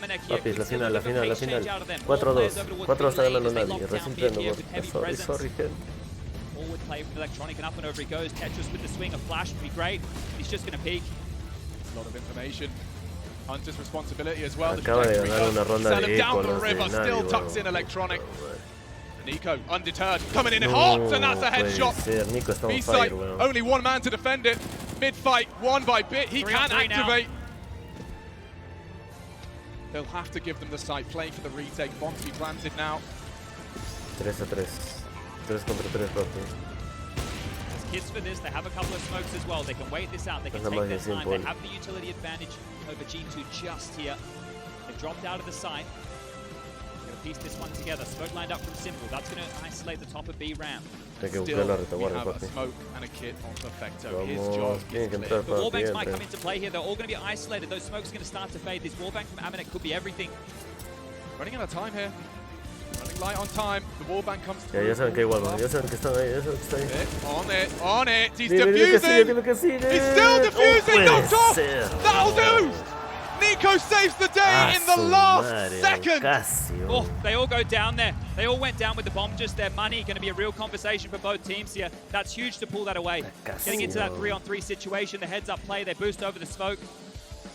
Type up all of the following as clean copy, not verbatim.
Papi, es la final, la final, la final. 4-2. 4 está ganando nadie. Recién prendo. Sorry, gente. Forward play from Electronic, and up and over he goes. Tetris with the swing, a flash would be great. He's just going to peek. A lot of information. Hunter's responsibility as well. Acaba de ganar una ronda de down the eco, river, no sé, still nadie, tucks in Electronic. Nico, undeterred, coming in hot, and that's a headshot. Nico está on B-side, fire, weón. only one man to defend it. Mid-fight, won by Bit, he can activate. They'll have to give them the site, playing for the retake. Bomb to be planted now. 3-3. 3 contra 3, papi. Kids for this, they have a couple of smokes as well. They can wait this out, they can take their time. They have the utility advantage over G2 just here. They dropped out of the site. They're going to piece this one together. Smoke lined up from Simple. That's going to isolate the top of B ramp. Still, we have a smoke and a kit on Perfecto. His job is clear. The wallbangs might come into play here. They're all going to be isolated. Those smokes are going to start to fade. This wallbang from Aminek could be everything. Running out of time here. Running light on time. The wallbang comes through. Ya saben que igual, ya saben que están ahí, ya saben que está ahí. On it. He's Dime que sigue, defusing. He's still defusing. Knocked off. That'll do. Nico saves the day in the last second. Oh, they all go down there. They all went down with the bomb just there. Money going to be a real conversation for both teams here. That's huge to pull that away. Getting into that 3-on-3 situation, the heads up play, they boost over the smoke.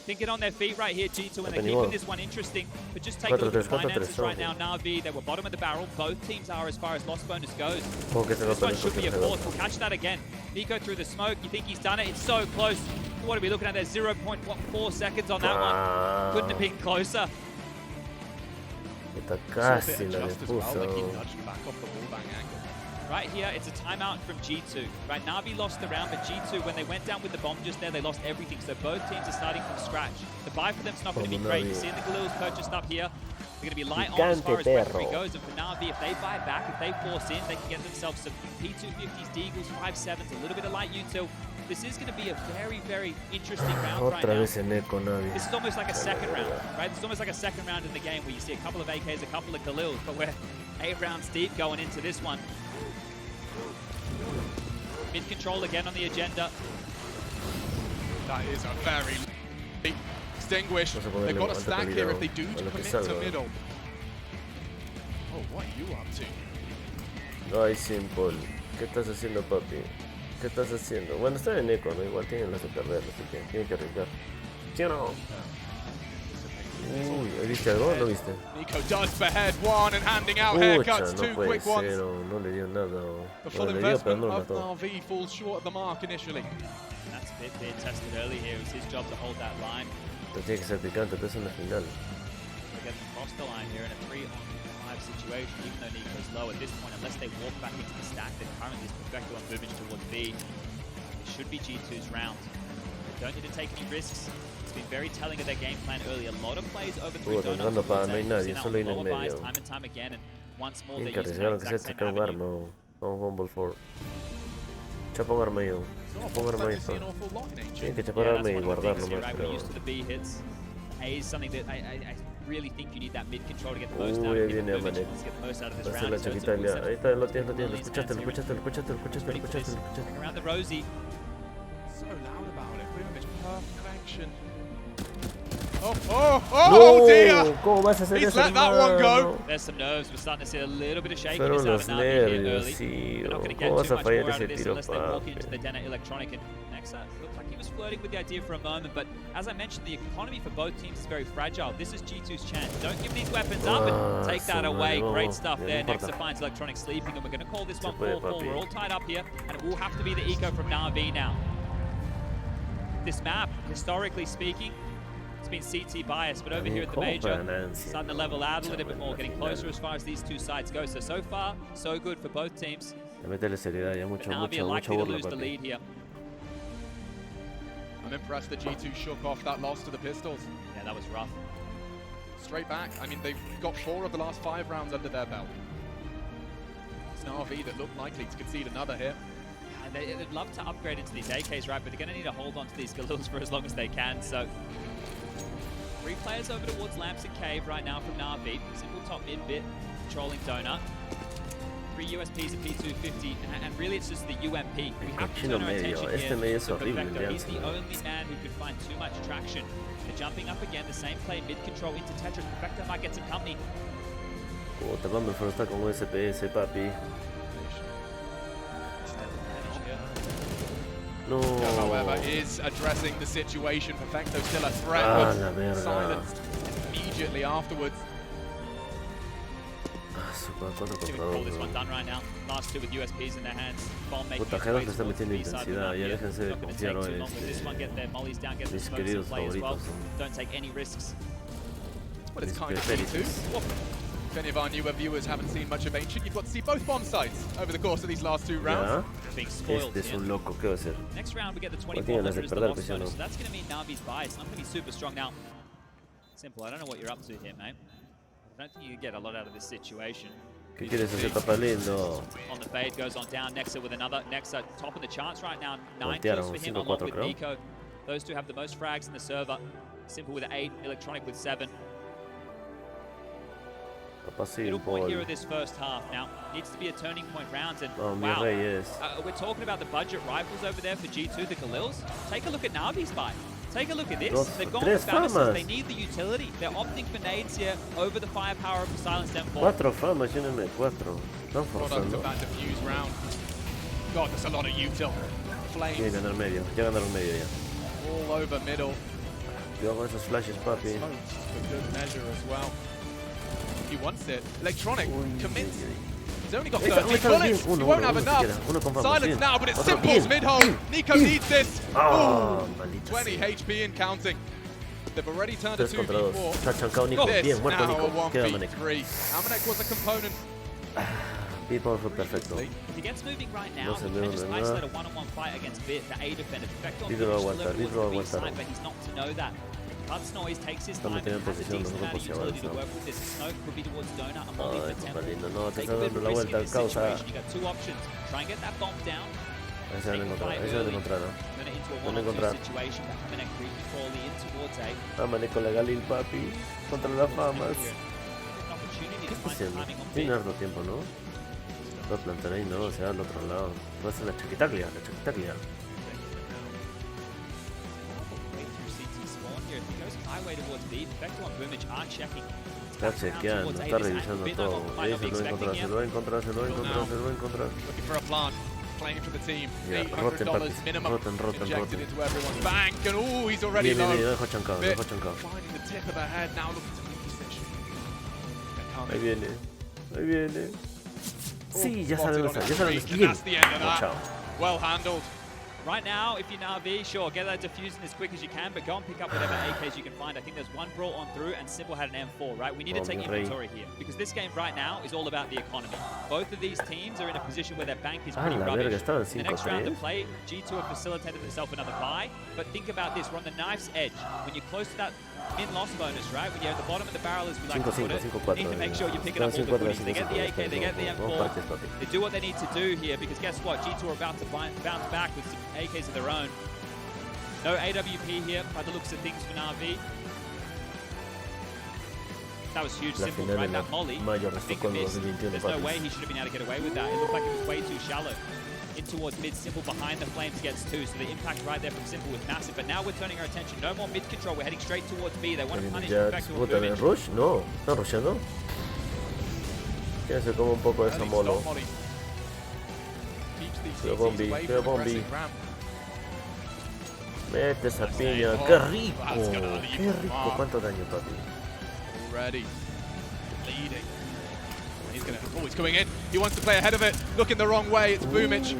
Thinking on their feet right here, G2, and they're keeping this one interesting. But just take a look at the finances right now. Na'Vi, they were bottom of the barrel. Both teams are as far as loss bonus goes. This one should be a fourth. We'll catch that again. Nico through the smoke. You think he's done it? It's so close. What are we looking at there? 0.4 seconds on that one. Couldn't have been closer. Casi la depuso. Right here, it's a timeout from G2. Right, Na'Vi lost the round, but G2, when they went down with the bomb just there, they lost everything. So both teams are starting from scratch. The buy for them's not going to be great. You see the Galil's purchased up here. They're going to be light on as far as weaponry goes. And for Na'Vi, if they buy back, if they force in, they can get themselves some P250s, Deagles, 5.7s, a little bit of light util. This is going to be a very, very interesting round right now. This is almost like a second round, right? This is almost like a second round in the game where you see a couple of AKs, a couple of Galils, but we're 8 rounds deep going into this one. Mid control again on the agenda. That is a very extinguish. They've got a stack here if they do commit to middle. Oh, what are you up to? Ay, Simple. ¿Qué estás haciendo, papi? ¿Qué estás haciendo? Bueno, está en eco, ¿no? Igual tienen las de perder, así que tienen que arriesgar. ¿Sí o no? Uy, ¿viste algo? ¿No viste? Nico does for head one and handing out haircuts, two quick ones. No le dio nada. The full investment of Na'Vi falls short of the mark initially. That's a bit being tested early here. It was his job to hold that line. Pero tiene que ser picante, pero es una final. They get across the line here in a 3-on-5 situation, even though Nico's low at this point, unless they walk back into the stack, then currently is Perfecto on moving towards B. It should be G2's round. They don't need to take any risks. It's been very telling of their game plan early. A lot of plays over 3 donuts. No hay nadie, solo en el medio. Time and time again, and once more they use the exact same avenue. No fumble for. Chapón arma yo. Chapón arma yo. Tienen que chapar arma y guardar nomás, pero... We're used to the B hits. A is something that I really think you need that mid control to get the most out of it. Viene Aminek. Hace la chiquita, ahí está, lo tienes. Lo escuchaste. Around the Rosie. So loud about it. Pretty much perfection. Oh dear! ¿Cómo vas a hacer He's let that one go. There's some nerves. We're starting to see a little bit of shakiness out of Na'Vi here early. They're not going to get too much more out of this unless they walk into the den at Electronic. And Nexa looked like he was flirting with the idea for a moment, but as I mentioned, the economy for both teams is very fragile. This is G2's chance. Don't give these weapons up and take that away. Great stuff there. Nexa finds Electronic sleeping, and we're going to call this one 4-4. We're all tied up here, and it will have to be the eco from Na'Vi now. This map, historically speaking, it's been CT biased, but over here at the major, starting to level out a little bit more, getting closer as far as these two sides go. So far, so good for both teams. Na'Vi are likely to lose the lead here. I'm impressed that G2 shook off that loss to the Pistols. Yeah, that was rough. Straight back. I mean, they've got 4 of the last 5 rounds under their belt. It's Na'Vi that look likely to concede another here. Yeah, they'd love to upgrade into these AKs, right? But they're going to need to hold on to these Galils for as long as they can. So 3 players over towards Lamps and Cave right now from Na'Vi. Simple top mid bit, controlling Donut. 3 USPs at P250, and really it's just the UMP. We have to Chino turn our medio, attention este here medio es to horrible, Perfecto. He's Jansen. the only man who could find too much traction. They're jumping up again, the same play, mid-control into Tetris. Perfecto might get some company. Puta, Bumble está con SPS, papi. No. However, is addressing the situation. Perfecto still a threat, Ah, but la verga. silenced immediately afterwards. Super 4 See if we contra can call 2. this one done right now. Last two with USPs in their hands. Bomb making Puta, its G2 way le está towards the metiendo B side of the intensidad. map Ya here. déjense de Not gonna confiar take en too long with this one. Get their mollies down, get the mis smokes in queridos play as well. favoritos. Don't take any risks. But it's Mis kind of preferidos. G2. Well, if any of our newer viewers haven't seen much of Ancient, you've got to see both bomb sites over the course of these last two rounds. Ya. Being spoiled Este es here. un loco, ¿qué va a hacer? Next round we get the tiene 2400 las de as the perder, loss pues, ya bonus. no. So that's going to mean Navi's buy. It's not going to be super strong now. Simple, I don't know what you're up to here, mate. I don't think you can get a lot out of this situation. ¿Qué quieres hacer, papá lindo? On the fade, goes on down. Nexa with another. Nexa top of the charts right now. 9 Voltearon, kills for him 5-4 along with creo. Nico. Those two have the most frags in the server. Simple with 8, Electronic with 7. Papá sí, Middle point bol. here of this first half. Now, needs to be a turning point round. And No, mi wow, rey es. we're talking about the budget rifles over there for G2, the Khalils. Take a look at Navi's buy. Take a look at this. Dos, They've gone tres for bonuses. famas. They need the utility. They're opting for nades here over the firepower of the Silence M4. 4 famas, llénenme 4. Están Product forzando. of that defuse round. God, there's a lot of util. Tienen Flames que ganar medio. Ya ganaron medio ya. all over middle. Cuidado con esos flashes, papi. Smoked for good measure as well. He wants it. Electronic commits. He's only got 13 bullets. He won't have enough. Silence now, but it's Simple's mid-hole. Nico needs this. Ah, Ooh, maldita 20 sea. HP and counting. They've already turned a 3 contra 2. 2v4. Está chancado Nico. This Bien, muerto now a Nico. Queda Manek. 1v3. Amanek was a component. People fue perfecto. If he gets moving right now, No se he ve can just nada. isolate a one-on-one fight against Bit, the A defender. Perfecto Vidro va a aguantar, finished Vidro va a towards the B aguantar. side, but he's not to know that. Cuts noise, takes his Estamos time, and teniendo has a posición, decent amount of nosotros utility to avanzamos. work with this. Snoke could be towards Donut, a molly Ay, for papá Temple. lindo. No, te Take está a bit dando of la risk vuelta in al this causa. situation. You got two options. Try and get that bomb down. Ahí se van a encontrar, ahí se van a encontrar. ¿no? Turn it into a Van a 1-on-2 encontrar. situation. But Amanek creepy crawly in towards A. Amanek con la Galil, papi. Contra las famas. An opportunity ¿Qué to está find some haciendo? timing on Tiene Bit. harto tiempo, ¿no? Va a plantar ahí, no, se va al otro lado. Va a hacer la chaquitaglia, la chaquitaglia. Way through CT spawn here. If he goes highway towards B, Perfecto and Boomage are checking. Está chequeando, está revisando todo. Ahí se lo va a encontrar, se lo va a encontrar, se lo va a encontrar, se lo va a encontrar. Looking for a plant. Playing for the team. Yeah, roten, $800 papi. minimum Roten. injected into everyone's bank. And oh, he's already Bien, bien, bien, low. lo dejo chancado, lo Bit dejo chancado. finding the tip of the head now, looking to reposition. Ahí viene, ahí viene. Sí, ya Spotted sabemos, on his ya sabemos. streak, and Bien. that's the end of Watch that. out. Well handled. Right now, if you're Na'Vi, sure, get that diffusing as quick as you can, but go and pick up whatever AKs you can find. I think there's one brought on through, and Simple had an M4, right? We need to take mi rey. inventory here, because this game right now is all about the economy. Both of these teams are in a position where their bank is Ah, pretty la rubbish. verga, estaban The next round to 5-3. play, G2 have facilitated itself another buy, but think about this, we're on the knife's edge. When you're close to that min-loss bonus, right? When you're at the bottom of the barrel, as we like to put it, 5-5, you need to make sure you're picking up all 5-4, the goodies. They get the AK, they get the Vamos M4, partes, papi. they do what they need to do here, because guess what? G2 are about to bounce back with some AKs of their own. No AWP here by the looks of things for Na'Vi. That was huge. La Simple, final right? en la That molly. mayor Think restó of con this. 2021, There's no papis. way he should have been able to get away with that. It looked like it was way too shallow. In towards mid, Simple behind the flames gets two. So the impact right there from Simple was massive. But now we're turning our attention. No more mid control. We're heading straight towards B. They want to punish Ya, Perfecto and puta, ¿en Boomage. rush? No, ¿están rushando? Ya se come un poco de esa Early molo. stop molly. Keeps these Cuidado, CTs Bombi, away cuidado, from Bombi. aggressive ramp. Mete esa piña, Oh, qué rico, that's gonna leave qué a rico, mark. cuánto daño, papi. Already leading. He's going in. He wants to play ahead of it. Looking the wrong way. It's Boomage.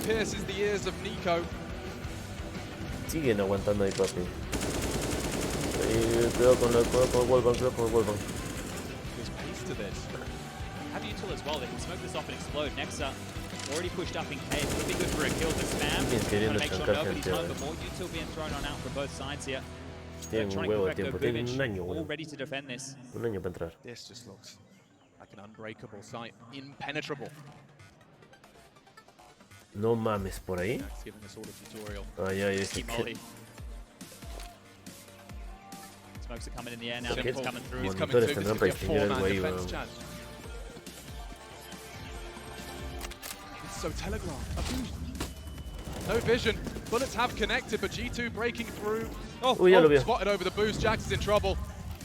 Pierces the ears of Nico. Siguen aguantando ahí, papi. Cuidado con el wallbang, cuidado con el wallbang. There's pace to this. Have util as well. They can smoke this off and explode. Nexa already pushed up in K. Could be good for a kill to spam. Bien, queriendo Trying to make sure chancar nobody's gente, home, but more util being thrown on out from both sides here. Tienen un Electronic huevo de Perfecto, tiempo, tienen un Boomage, año, all bueno. ready to defend this. Un año para entrar. This just looks like an unbreakable site. Impenetrable. No mames, por ahí. It's giving us all a tutorial. Ay, ay, este Keep molly. Smokes are coming in the air now. Simple. It's coming through. He's coming Monitores through. tendrán This para is a distinguir el four-man güey, defense weón. chance. so telegraphed. No vision. Bullets have connected, but G2 breaking through. Spotted over the boost. Jax is in trouble.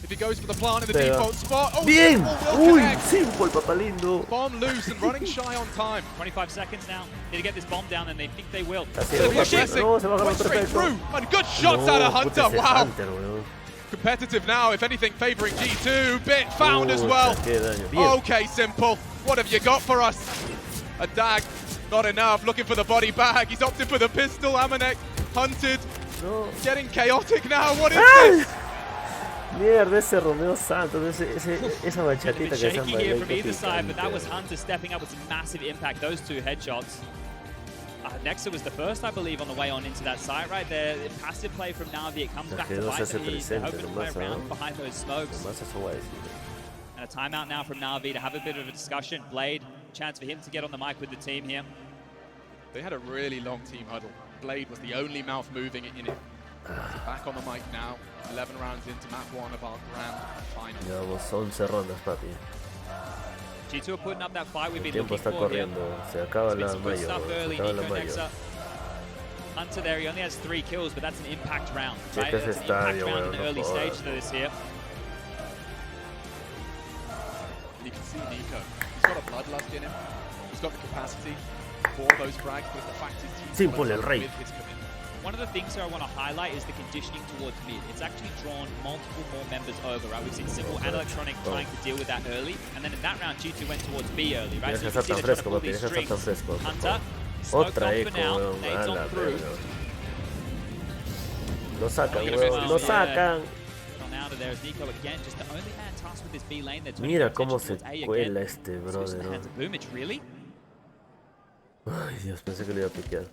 If he goes for the plant in the default spot. Oh, bien. Uy, Simple, papá lindo. Bomb loose and running shy on time. 25 seconds now. Need to get this bomb down, and they think they will. No, se va a agarrar straight through. And good shots out of Hunter. Wow. Competitive now, if anything, favoring G2. Bit found as well. Okay, Simple. What have you got for us? A dag. Not enough. Looking for the body bag. He's opted for the pistol. Amanek hunted. No. Getting chaotic now. What is this? Mierda, ese Romeo Santos, esa bachatita que se han here from either side, but that was Hunter stepping up with some massive impact. Those two headshots. Nexa was the first, I believe, on the way on into that site right there. Passive play from Na'Vi. It comes back to bite them. He's hoping to play around behind those smokes. And a timeout now from Na'Vi to have a bit of a discussion. Blade, chance for him to get on the mic with the team here. They had a really long team huddle. Blade was the only mouth moving in it. Back on the mic now. 11 rounds into map 1 of our grand final. Llevamos 11 rondas, papi. G2 are putting up that fight we've been looking for here. Se acaba la mayo. Hunter there, he only has 3 kills, but that's an impact round, right? That's an impact round in the early stage of this here. You can see Nico. He's got a bloodlust in him. He's got the capacity for those frags, but the fact is Simple el rey. One of the things here I want to highlight is the conditioning towards mid. It's actually drawn multiple more members over, right? We've seen Simple and Electronic trying to deal with that early, and then in that round, G2 went towards B early, right? So you can see they're trying to pull these strings. Hunter, smoked on for now, nades on through. Lo sacan, weón, lo sacan. On out of there is Nico again, just the only man tasked with this B lane. Mira cómo se cuela este brother. Boomage, really? Ay, Dios, pensé que lo iba a piquear.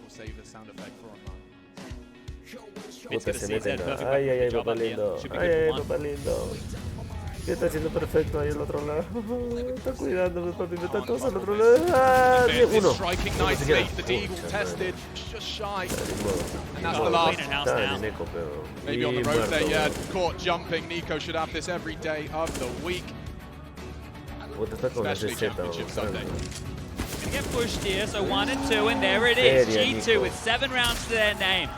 Save the sound effect for online. Puta, se meten. Ay, ay, ay, papá lindo. Ay, ay, papá lindo. ¿Qué está haciendo perfecto ahí al otro lado? Está cuidándome, papi. Me está todos al otro lado. Ah, 10-1. Striking nicely. The deagle tested. Just shy. And that's the last. Maybe on the road there, yeah. Caught jumping. Nico should have this every day of the week. Especially Championship Sunday. Gonna get pushed here, so 1 and 2, and there it is. G2 with 7 rounds to their name.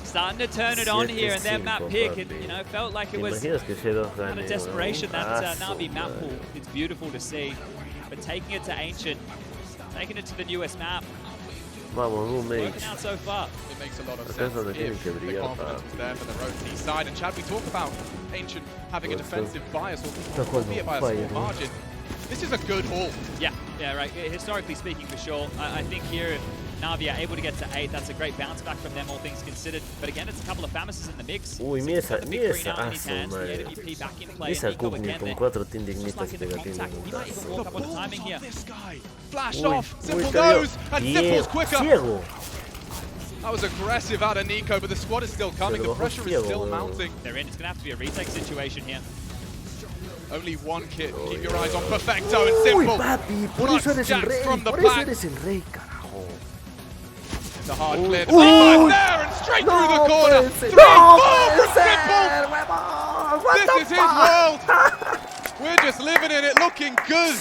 Starting to turn it on here, and their map pick, it, you know, felt like it was kind of desperation. That Na'Vi map pool, it's beautiful to see. But taking it to Ancient, taking it to the newest map, working out so far. It makes a lot of sense if the confidence was there for the Road T side. And Chad, we talk about Ancient having a defensive bias, or albeit by a small margin. This is a good haul. Yeah, right. Historically speaking, for sure. I think here, if Na'Vi are able to get to 8, that's a great bounce back from them, all things considered. But again, it's a couple of Famises in the mix. Uy, mira esa, esa Kugni con 4 Team Dignitas pegatina. This guy flashed off. Simple knows, and Simple's quicker. Ciego. That was aggressive out of Nico, but the squad is still coming. The pressure is still mounting. They're in. It's going to have to be a retake situation here. Only one kit. Keep your eyes on Perfecto and Simple. Papi, por eso eres el rey. Por eso eres el rey, carajo. It's a hard clear. There and straight through the corner. 3-4 from Simple. This is his world. We're just living in it, looking good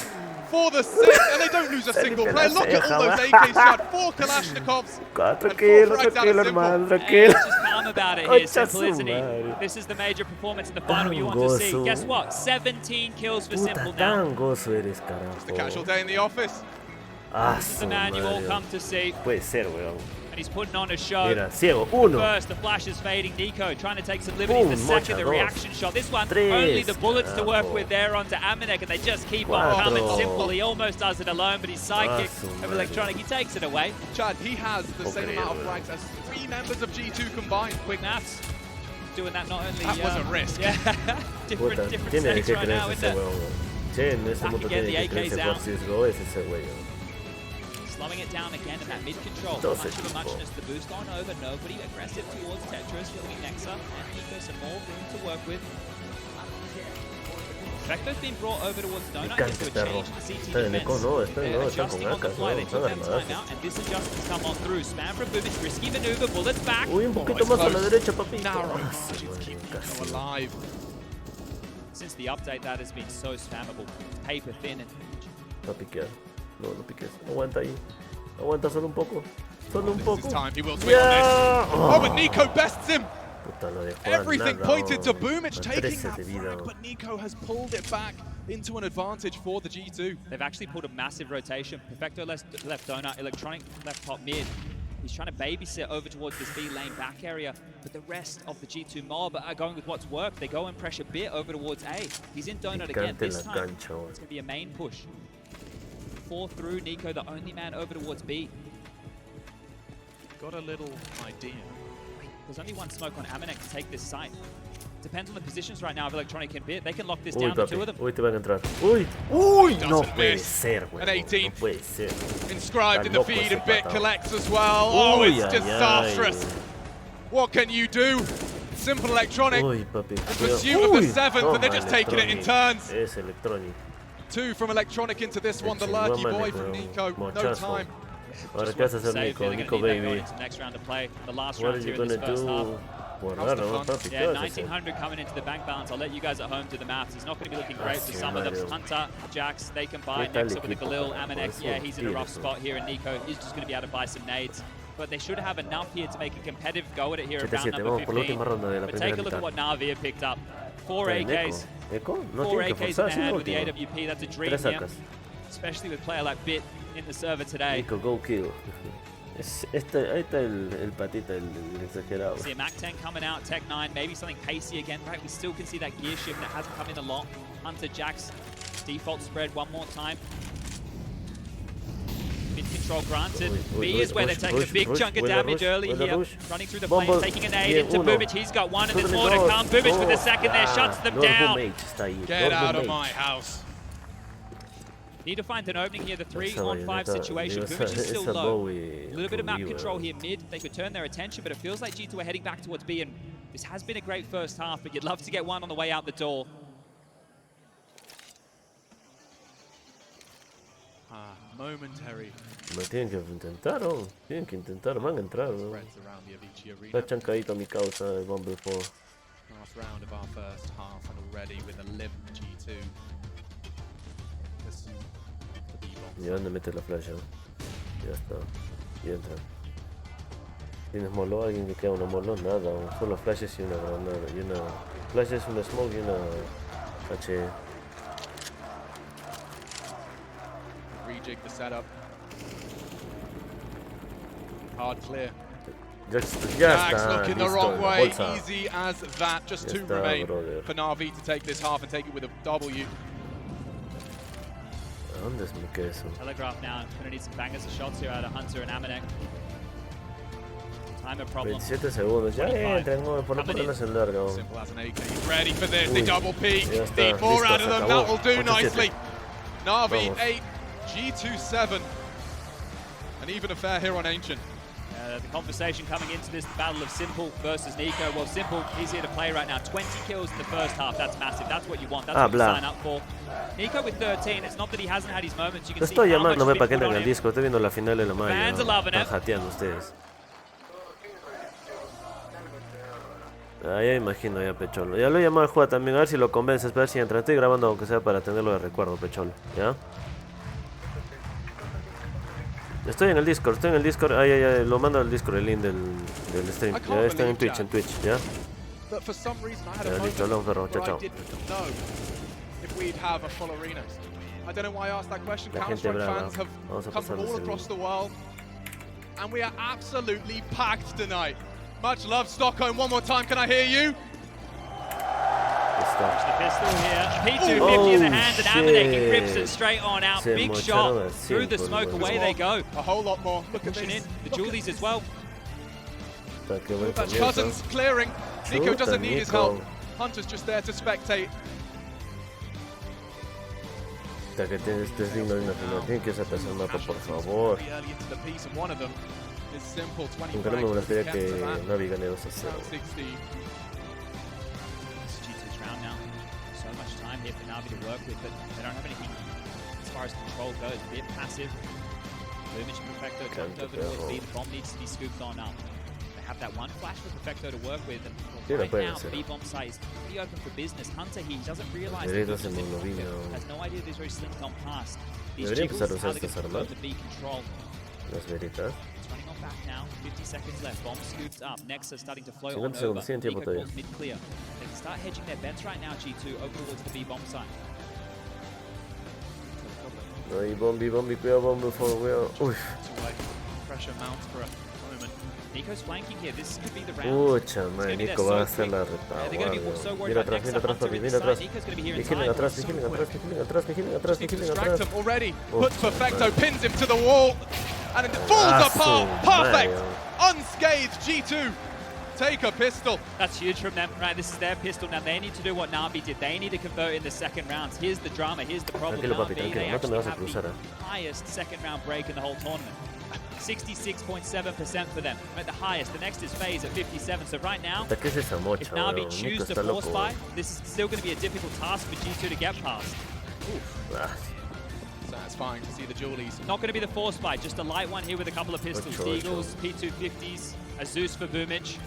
for the 6, and they don't lose a single player. Look at all those AKs shot. 4 Kalashnikovs. 4 kilos, hermano, tranquilo. Just calm about it here, Simple, isn't he? This is the major performance in the final you want to see. Guess what? 17 kills for Simple now. Gangoso eres, carajo. It's the casual day in the office. This is the man you all come to see. Puede ser, weón. And he's putting on a show. Mira, ciego, 1. First, the flash is fading. Nico trying to take some liberties. The second, the reaction shot. This one, only the bullets to work with there onto Amanek, and they just keep on coming. Simple, he almost does it alone, but his sidekick of Electronic, he takes it away. Chad, he has the same amount of frags as 3 members of G2 combined. Quick maths. Doing that not only... That was a risk. Yeah, different stakes right now, isn't it? Che, en este mundo tiene que creerse por Cisco, es ese güey. Slowing it down again in that mid-control. Much of a muchness. The boost on over. Nobody aggressive towards Tetris. Looking Nexa and Nico some more room to work with. Vector's been brought over towards Donut into a change in the CT defense. They're adjusting on the fly. They took them time out, and this adjustment's come on through. Spam from Boomage, risky maneuver, bullets back. Uy, un poquito más a la derecha, papi. Alive. Since the update, that has been so spammable. Paper thin and... Va a piquear. No, no piques. Aguanta ahí. Aguanta solo un poco. Solo un poco. Yeah! Oh, but Nico bests him. Puta, lo dejó Everything nada, pointed to oh. Boomich taking 13 that de vida. frag, but Nico has pulled it back into an advantage for the G2. They've actually pulled a massive rotation. Perfecto left donut, Electronic left top mid. He's trying to babysit over towards this B lane back area, but the rest of the G2 mob are going with what's worked. They go and pressure bit over towards A. He's in donut again this time. It's going to be a main push. 4 through, Nico the only man over towards B. Got a little idea. There's only one smoke on Amanek to take this site. Depends on the positions right now of Electronic and Bit. They can lock this down, the two of them. Uy, te van a entrar. Uy, uy, no puede miss. ser, güey. An 18. No puede ser. Inscribed in the feed and Bit collects as well. Oh, it's disastrous. What can you do? Simple Electronic. Uy, papi. In pursuit of the 7th, and they're just taking it in turns. Es Electronic. 2 from Electronic into this one. The lurky boy from Nico. No time. Ahora, ¿qué vas a hacer, Nico? Nico, baby. The last What round are you here in this gonna first half. do? Guardar, ¿no, papi? Yeah, 1900 coming into the bank balance. I'll let you guys at home do the maths. It's not going to be looking great for some of them. Hunter, Jax, they can buy. Next up with the Galil, Amanek, yeah, he's in a rough spot here, and Nico is just going to be able to buy some nades. But they should have enough here to make a competitive go at it here at round number 15. But take a look at what Na'Vi have picked up. 4 AKs. 4 AKs in the hand with the AWP. That's a dream here. Especially with a player like Bit in the server today. Nico, go kill. Ahí está el patita, el exagerado. See a Mac 10 coming out, Tech 9, maybe something pacey again, right? We still can see that gear shift that hasn't come in a lot. Hunter, Jax, default spread one more time. Mid control granted. B is where they're taking a big chunk of damage early here. Running through the flames, taking a nade into Boomich. He's got one, and there's more to come. Boomich with the second there, shuts them down. Get out of my house. Need to find an opening here, the 3-on-5 situation. Boomich is still low. A little bit of map control here mid. They could turn their attention, but it feels like G2 are heading back towards B, and this has been a great first half, but you'd love to get one on the way out the door. Momentary. Me tienen que intentar, ¿no? Tienen que intentar, van a entrar, ¿no? Está chancadito mi causa, el Bumble 4. Last round of our first half, and already with a limp G2. ¿Y dónde mete la flash? Ya está. Y entra. ¿Tienes molo? ¿Alguien que queda una molo? Nada. Solo flashes y una granada. Y una... Flashes, una smoke y una... H. Rejig the setup. Hard clear. Jax looking the wrong way. Easy as that. Just 2 remain for Na'Vi to take this half and take it with a W. ¿Dónde es mi queso? Telegraph now. Gonna need some bangers of shots here out of Hunter and Amanek. Timer problem. 27 segundos. Ya entren, por no ponerlos en largo. Simple as an AK. Ready for this. They double peek. The 4 out of them. That will do nicely. Na'Vi 8, G2 7. And even a fair here on Ancient. The conversation coming into this battle of Simple versus Nico. Well, Simple, he's here to play right now. 20 kills in the first half. That's massive. That's what you want. That's what you sign up for. Nico with 13. It's not that he hasn't had his moments. You can see estoy llamándome para que entren al disco. Estoy viendo la final de la malla. Fans are loving it. Están jateando ustedes. Ya imagino ya, Pecholo. Ya lo he llamado al juego también. A ver si lo convences. Para ver si entra. Estoy grabando aunque sea para tenerlo de recuerdo, Pecholo. ¿Ya? Estoy en el Discord, ay, lo mando al Discord el link del stream. Ya está en Twitch, ¿ya? Ya, listo, hablamos, perro, chao. La gente brava, vamos a pasar de segundo. And we are absolutely packed tonight. Much love, Stockholm. One more time, can I hear you? The pistol here. P250 in the hand, and Amanek rips it straight on out. Big shot through the smoke. Away they go. A whole lot more. Look at pushing this. in. The Julies as well. That's Cousins clearing. Nico doesn't need his help. Hunter's just there to spectate. Que estés digno de una final. Tienen que sacar el mapa, por favor. Nunca no me gustaría que Na'Vi gane 2-0. Here for Na'Vi to work with, but they don't have anything as far as control goes. A bit passive. Boomich and Perfecto jumped over towards B. The bomb needs to be scooped on up. The have that one flash for Perfecto to work with. And Sí, right puede now, ser. B-bomb site is pretty open for business. Hunter, he doesn't realize Veritas that en monovino. has no idea this very slipped on past. These Debería jiggles, empezar a how usar they're estas going to armas. convert the B control. Las veritas. It's running on back now. 50 seconds left. Bomb scoops up. Nexus starting to float 50 on segundos, over. sí, en tiempo Nico todavía. calls mid-clear. They can start hedging their bets right now, G2, over towards the B-bomb site. No, y bombi, cuidado, bombi, por favor, cuidado. Uy. Pressure mounts for a moment. Nico's flanking here. This could be the round. Pucha, madre, Nico va a hacer la retaguardia. Mira atrás, mira atrás. Vigilen atrás, vigilen atrás, vigilen atrás, vigilen atrás, vigilen atrás. Distract him already. Puts Perfecto, pins him to the wall, and it falls apart. Perfect. Unscathed. G2 take a pistol. That's huge from them, right? This is their pistol. Now they need to do what Navi did. They need to convert in the second rounds. Here's the drama. Here's the problem. Tranquilo, papi, Navi, they tranquilo. No te me actually vas a have cruzar, the highest second round break in the whole tournament. 66.7% for them. At the highest. The next is FaZe at 57. So right now, ¿Qué es esa mocha, if Navi weón? choose Nico to está force loco. buy, this is still going to be a difficult task for G2 to get past. Ah, Satisfying to see the Julies. Not going to be the force buy, just a light one here with a couple of pistols. Eagles, P250s, a Zeus for Boomage.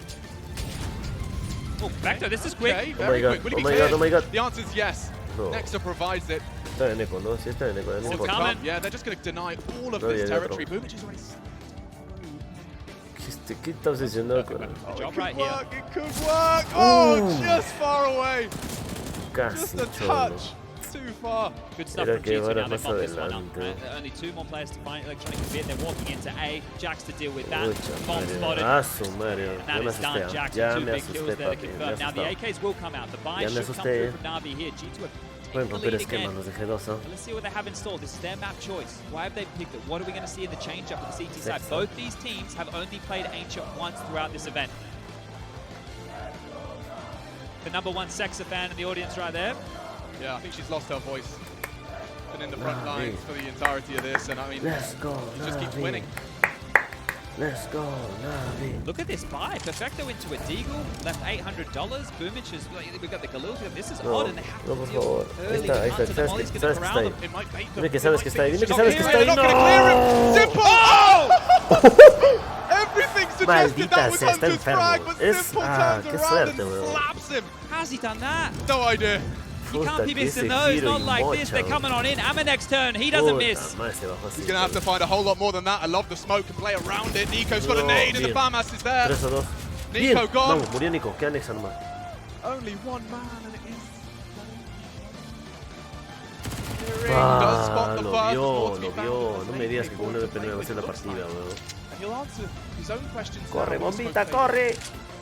Oh, Perfecto, this is quick. Okay, Oh my very god, quick. Will he oh be my cleared? god, oh my god. The answer is yes. No. Nexa provides it. Está en eco, ¿no? Sí está en eco, no Still importa. coming. Yeah, they're just going to deny all of No, this yeah, territory. otro. Boomage is already. ¿Qué está obsesionado con él? Oh, job it could right here. work. It could work. Oh, just far away. Casi, Just a cholo. touch. Too far. Good stuff Era from que G2 ahora now. They've más got this one up. adelante. Right? There are only two more players to find Electronic a bit. They're walking into A. Jax to deal with that. Pucha Bomb madre. spotted. Ah, su madre. And Ya that me is done. asusté. Jax Ya with me 2 big kills asusté, there to papi. Me confirm. Now the asustado. AKs will come out. The buy Ya me should come asusté. through from Navi here. G2 are Pueden taking the romper lead esquemas, again. los dejé dos, ¿no? Let's see what they have installed. This is their map choice. Why have they picked it? What are we going to see in the change-up of the CT side? Sexy. Both these teams have only played Ancient once throughout this event. The #1 Sexa fan in the audience right there. Yeah, I think she's lost her voice. Been in the front Navi. lines for the entirety of this, and I mean, Let's go, she just keeps Navi. winning. Let's go, Navi. Look at this buy. Perfecto into a Deagle. Left $800. Boomage is... We've got the Galil. This is No, odd, and they have no, to por deal favor. early. Ahí está, Hunter, the sabes Molly's que going está to corral ahí. them. It might bait them. Dime que It sabes might que está take ahí, dime the que shot sabes que here, está ahí. they're not ¡No! gonna clear him. Simple! Oh! Everything suggested Maldita that was sea, está Hunter's frag, enfermo. but Es- Simple ah, turns qué around suerte, and weón. slaps him. How's he done that? No idea. You Puta, can't be que missing ese those. giro Not y like this. mocha, They're weón. coming on in. Amanex turn. He doesn't Puta miss. madre, se bajó así. He's gonna have to find a whole lot more than that. I love the smoke and play around it. Nico's got a No, nade and the bien. FAMAS is there. 3 o 2. Nico Bien, gone. vamos, murió Nico. Queda Nexa nomás. Only one man and it is. Hearing does spot the Lo first vio, before to be lo found. vio. No me digas que con un Looks 9 va a ser la like. partida, weón. And he'll answer his own questions. Corre, now. bombita, corre.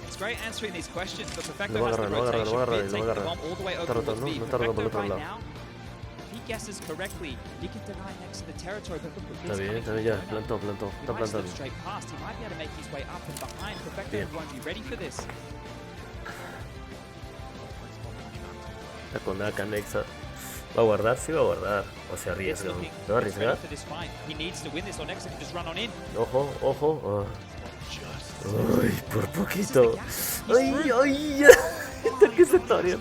It's great answering these questions, but Perfecto Lo va a has the agarrar, lo va a agarrar, rotation. lo va a agarrar, Bid lo va a taking the agarrar. bomb all the way Está over rotando, towards B. no está rotando por el Perfecto otro right lado. now, if he guesses correctly, he can deny next to the territory, but look, Está bien, ya. Plantó, plantó. He Está might slip plantando. straight past. He might be able to make his way up and behind. Perfecto Bien. won't be ready for this. Está con acá Nexa. ¿Va a guardar? Sí va a guardar. O se It's arriesga. looking ¿Se va a it's ready arriesgar? for this fight. He needs to win this, or next can just run on in. Ojo, ojo. Ay, por This is the poquito. gap. He's Ay, through. ay, ya. ¿Qué sectorio?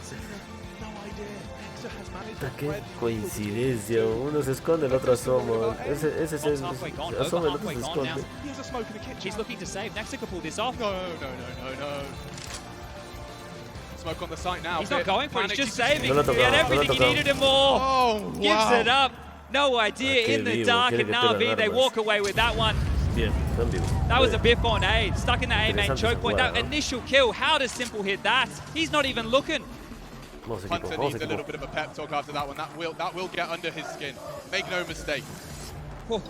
Qué coincidencia. Uno se esconde, el otro asoma. Ese se Bomb's halfway gone. Over asoma, el otro halfway se gone now. esconde. He has a smoke in the kitchen. He's looking to save. Nexa can pull this off. No. Smoke on the site now. He's not Bid. going for it. Panic, He's just he's saving. No lo He had tocaba, everything no he lo needed and more. Oh, Gives wow. it up. No idea. Qué In the vivo, dark, quiere and que pierdan Navi, they armas. walk away with that one. Bien, están vivos. That was a biff on A. Stuck in the A main Interesante choke point. jugada, That ¿no? initial kill. How does Simple hit that? He's not even looking. Vamos equipo, Hunter vamos needs a little equipo. bit of a pep talk after that one. That will get under his skin. Make no mistake. Whew.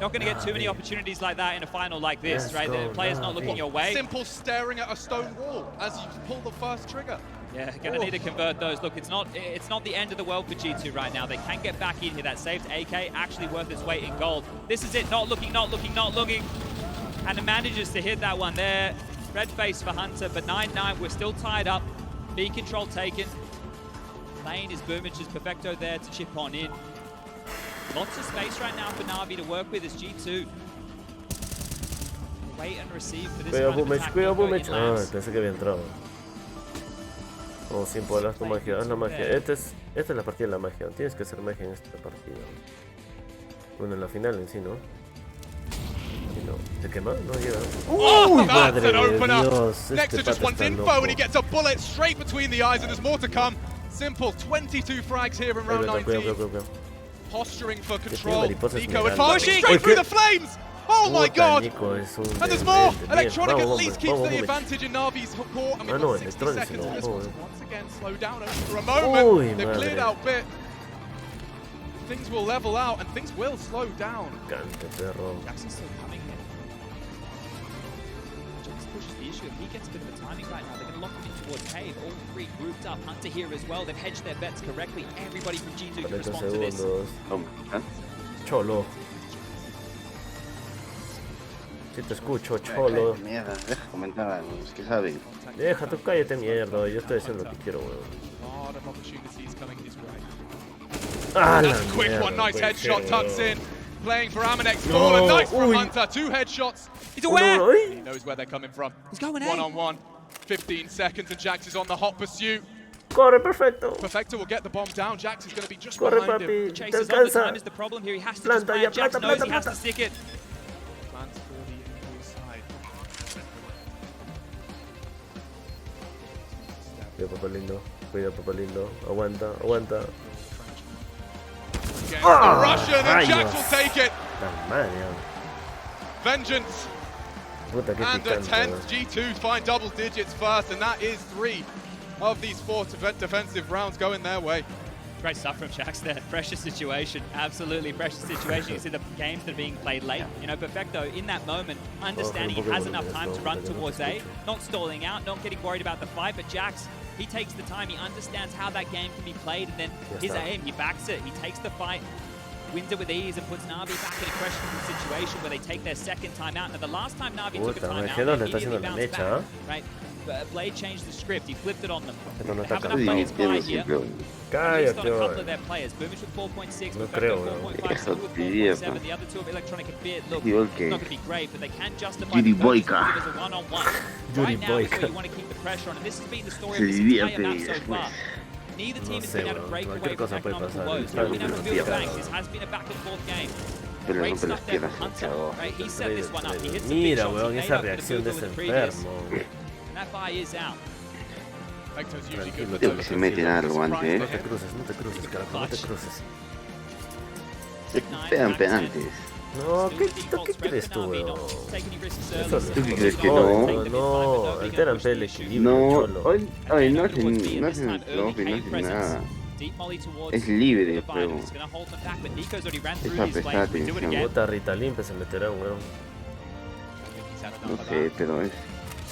Not going to get too many opportunities like that in a final like this, Let's right? go, The player's not looking Navi. your way. Simple staring at a stone wall as you pull the first trigger. Yeah, going to need to convert those. Look, it's not the end of the world for G2 right now. They can get back in here. That saved AK actually worth its weight in gold. This is it. Not looking. And it manages to hit that one there. Red face for Hunter, but 9-9. We're still tied up. B control taken. Lane is Boomage's Perfecto there to chip on in. Lots of space right now for Navi to work with as G2. Wait and receive for this Cuidado, kind of Boomage, attack. cuidado, Nico Boomage. in Ah, lamps. pensé que había entrado. Como sin poder, haz tu magia, haz la magia. Esta es la partida de la magia. Tienes que hacer magia en esta partida. Bueno, en la final en sí, ¿no? Sí, ¿no? No, ¿se quema? No llega. Oh, ¡Uy, that's madre an de opener. Dios! Nexus Este just pata wants está info loco. and he gets a bullet straight between the eyes, and there's more to come. Simple, 22 frags here in round 19. Cuidado. Posturing for tiene control. mariposas Nico mirando. advancing Uy, straight through ¿qué? the flames. Oh my Puta, god! Nico es un And there's more! demente. Bien, Electronic at vamos, least hombre, keeps vamos, the hombre. advantage in Navi's court, and we've Ah, no, got 60 Electronic seconds no, for this no, one eh. to once again slow down for a moment. Uy, They've cleared madre. out bit. Things will level out and things will slow down. Cante, perro. Jackson's still coming here. Jax pushes the issue. If he gets a bit of a timing right now, they're going to lock him in towards Cave. All three grouped up. Hunter here as well. They've hedged their bets correctly. Everybody from G2 can 40 respond to this. segundos. Cholo. Si te escucho, cholo. Mierda, deja comentar algo, es que saben. Deja tu cállate, mierda. Yo estoy haciendo lo que quiero, weón. A lot of opportunities coming his way. Ah, la That's a quick mierda, one, nice puede headshot ser, tucks weón. in. Playing for Amanex No, Fallen, nice from uy. Hunter, 2 headshots. He's aware! Uno, He uy. knows where they're coming from. He's going One on one, 15 seconds and Jax is on the hot pursuit. Corre, perfecto. Perfecto will get the bomb down, Jax is going to be just Corre, behind him. papi. Te Chase is on the time alcanza. is the problem here. He has to Planta, just ya, plan. Jax planta, knows planta, he has to planta. stick it. Plans for the enemy side. Cuida, papá lindo. Aguanta. Against the Russian and Jax rayos. will take it. La madre. Vengeance Puta, qué and a picante. 10th. weón. G2 find double digits first, and that is 3 of these 4 defensive rounds going their way. Great stuff from Jax there. Pressure situation. Absolutely pressure situation. You see the games that are being played late. You know, Perfecto, in that moment, understanding he has enough time to run towards A, not stalling out, not getting worried about the fight, but Jax, he takes the time, he understands how that game can be played, and then his aim, he backs it, he takes the fight, wins it with ease, and puts Na'Vi back in a questionable situation where they take their second time out. Now, the last time Na'Vi took a Puta, time me out, quedo, they le está haciendo immediately la bounced mecha, back, right? Blade changed the script, he flipped it on them. Pero no Have está enough Sí, players tiene fly here. ciclo. At least on a Cállate, couple weón. of their players. Boomers with 4.6, No Perfecto creo, weón. 4.5, Eso Stu with diría, 4.7. The other two of Electronic and Beard. Look, Igual it's que not going to be great, but they can justify Yuri the purchase Boyka. as a one-on-one. Yuri Right now is Boyka. where you want to keep the pressure on, and this has been the story Se of this entire divierte map so después. far. Neither team No has sé, been able to weón. break Cualquier away from cosa puede economical pasar. woes. Now, we know Rompe Build las Banks, piernas. this has been a back-and-forth game. Pero Great rompe las stuff there piernas from hacia Hunter. abajo. Right? He set this one up. He hits the big Mira, shots. He weón, made esa up for the reacción de booth ese with the previous. enfermo. And that buy is out. Perfecto's usually good with Creo those. que se meten algo antes, No te cruces, carajo, no te cruces. Sean penantes. No, ¿qué crees tú, weón? Eso ¿Tú qué crees que no? No, alteran el equilibrio, No, cholo. hoy no hacen trophy, no hacen nada. Es libre el juego. Esa prestada atención. Puta Ritalin se meterá, weón. No sé, pero es...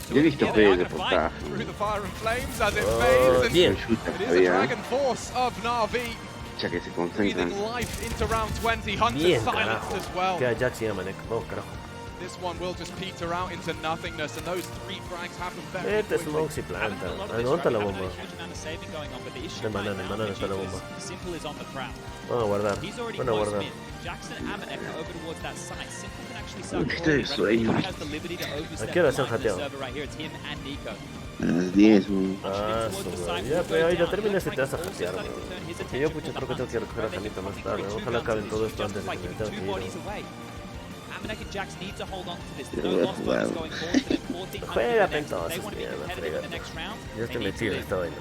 Yo he visto fe de reportaje. Through the fire and flames as it Oh, fades, and bien. it is a dragon force of Na'Vi Ya que se breathing concentran. life into round 20. Hunter Bien, silenced carajo. as well. Queda Jax y Amanek. Vamos, carajo. This one will just peter out into nothingness, and those 3 frags happen very Este quickly. smoke si planta. Anota la bomba. De banana está la bomba. Vamos a guardar. Van a guardar. Estoy de sueño. ¿A qué hora se han jateado? A las 10, weón. Ah, su madre. Ya, pero ahí ya termina y te vas a jatear, weón. Porque yo, pucha, creo que tengo que recoger a Janita más tarde. Ojalá acaben todo esto antes de que me tenga que ir, weón. Juégate entonces, mierda, frégate. Ya estoy metido en esta vaina.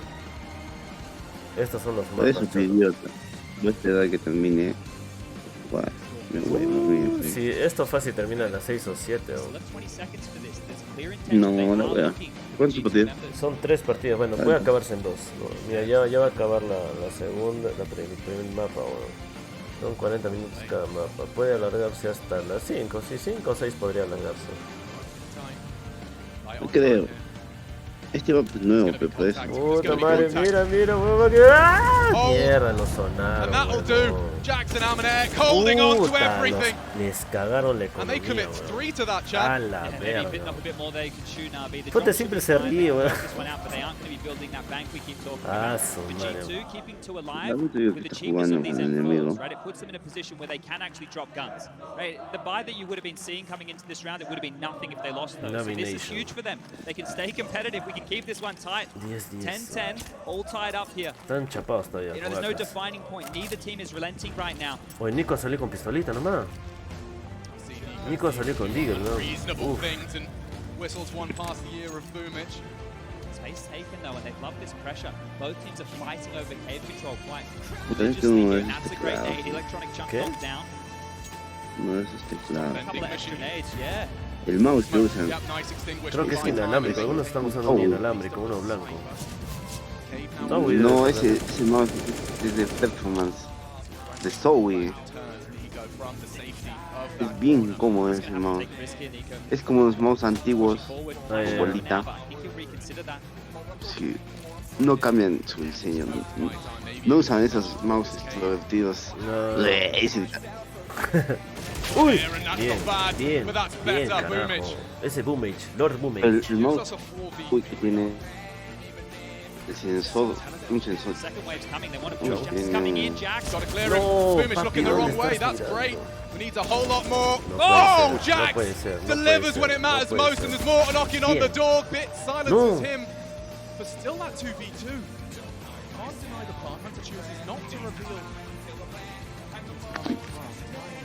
Estos son los Por eso mapas, soy cholo. idiota. Voy a esperar que termine. Guau, me voy bien. Si esto fácil termina a las 6 o 7, No, la wea. ¿Cuántos partidos? son 3 partidas. Bueno, puede acabarse en 2. Mira, ya va a acabar la segunda, el primer mapa. Bueno. Son 40 minutos cada mapa. Puede alargarse hasta las 5. Sí, 5 o 6 podría alargarse. No creo. Este mapa es nuevo, pero por eso. Puta madre, mira, huevón. ¡Ah! Mierda, lo And sonaron. that'll do. huevón. Jackson Amanek holding on to Puta, everything. les cagaron la And they economía, commit huevón. 3 to that, A chat. la verga. Ponte siempre se ríe, weón. Ah, su madre. La puta digo que está jugando con el enemigo. Right, it puts them in a position where they can actually drop guns. Right, the buy that you would have been seeing coming into this round, it would have been nothing if they lost those. So this is Nomination. huge for them. They can stay competitive. We can keep this one tight. 10-10. 10-10, all tied up here. Están chapados todavía. You know, there's no jugadas. defining point. Neither team is relenting right now. Oye, Nico salió con pistolita nomás. Nico salió con Deagle, ¿no? Reasonable things and whistles one past the ear of Boomich. Space taken though, and they've loved this pressure. Both teams are fighting over cave control quite Puta, es religiously como here. es That's a great teclado. nade. Electronic chunk ¿Qué? knocked down. No, eso es teclado. A couple of extra nades, yeah. El mouse que usan. Yep, nice extinguish. Creo que es inalámbrico. Algunos están usando un inalámbrico, uno blanco. No, ese mouse es de performance. De Zoe. Es bien cómodo ese mouse. Es como los mouse antiguos, con bolita. Sí. No cambian su diseño. No usan esos mouse extrovertidos. No. Uy, Bien, carajo. Ese Boomage, Lord Boomage. el mouse uy, que tiene el sensor, un sensor. Second wave's coming. They want to No, push. Jack's coming in. Jax. Got to clear it. No, Boomich looking the papi, wrong ¿dónde way. estás That's great. tirando? We need a whole lot more. No Oh, puede ser, Jax no puede ser, no delivers puede when ser, it matters no puede most, ser. and there's more knocking on the Bien. door. Bit silences No. him, but still that 2v2. Can't deny the Plant Hunter chooses not to reveal.